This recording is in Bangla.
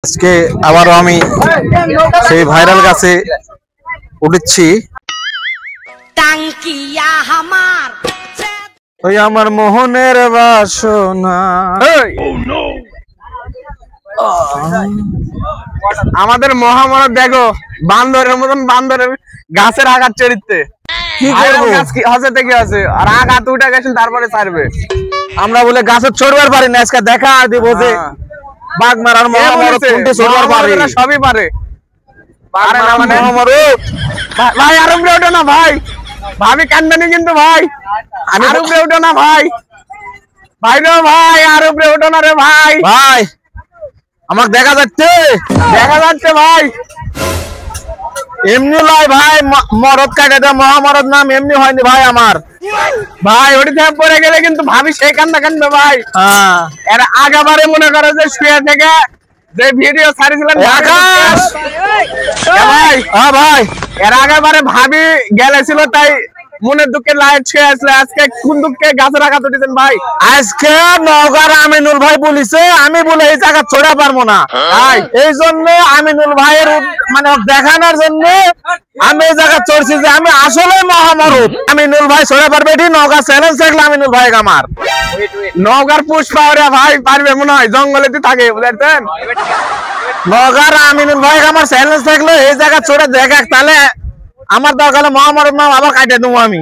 আজকে আবারও আমি সেই ভাইরাল গাছে উঠেছি। ওই আমার মোহনের বাসনা। আমাদের মহামানব দেখো বান্দরের মতন বান্দরের গাছের আঘাত চরিত্রে কি করবো হাসে থেকে আছে আর আঘাত উঠে গেছেন তারপরে ছাড়বে। আমরা বলে গাছে চড়বার পারি না, আজকে দেখা দিব যে বাঘ মারার মহামারত কোনটি চড়বার পারি, সবই পারে। মহামারত ভাই আর উপরে ওঠো না ভাই, ভাবি কান্দানি কিন্তু ভাই, আমি আর উপরে ওঠো না ভাই, ভাই রে ভাই আর উপরে ওঠো না রে ভাই। ভাই আমাকে দেখা যাচ্ছে, দেখা যাচ্ছে ভাই, এমনি লয় ভাই, মরদ কাটে দেয়, মহামরদ নাম এমনি হয়নি ভাই আমার। ভাই ওটি থেকে পড়ে গেলে কিন্তু ভাবি সেই কান্দা কান্দবে ভাই। এর আগেবারে মনে করো যে শুয়ে থেকে যে ভিডিও ছাড়িয়েছিলেন আকাশ ভাই, হ্যাঁ ভাই, এর আগেবারে ভাবি গেলেছিল তাই মনের দুঃখে লাইট ছুঁয়ে আসলে আজকে কোন দুঃখে গাছের আঘাত উঠেছেন ভাই। আজকে নওগাঁর আমিনুল ভাই বলিছে আমি বলে এই জায়গা ছড়া পারবো না, এই জন্য আমিনুল ভাইয়ের মানে দেখানোর জন্য আমি এই জায়গা চড়ছি যে আমি আসলে মহামরদ। আমিনুল ভাই ছড়া পারবে, এটি নওগাঁ চ্যালেঞ্জ থাকলে আমিনুল ভাই আমার। নওগাঁর পুষ্পা ভাই পারবে মনে হয়, জঙ্গলেতে থাকে বুঝলেন। নওগাঁর আমিনুল ভাই আমার চ্যালেঞ্জ থাকলে এই জায়গা চড়ে দেখা, তাহলে আমার দরকার মহামরদ নাম আবার কাটিয়ে দেবো আমি।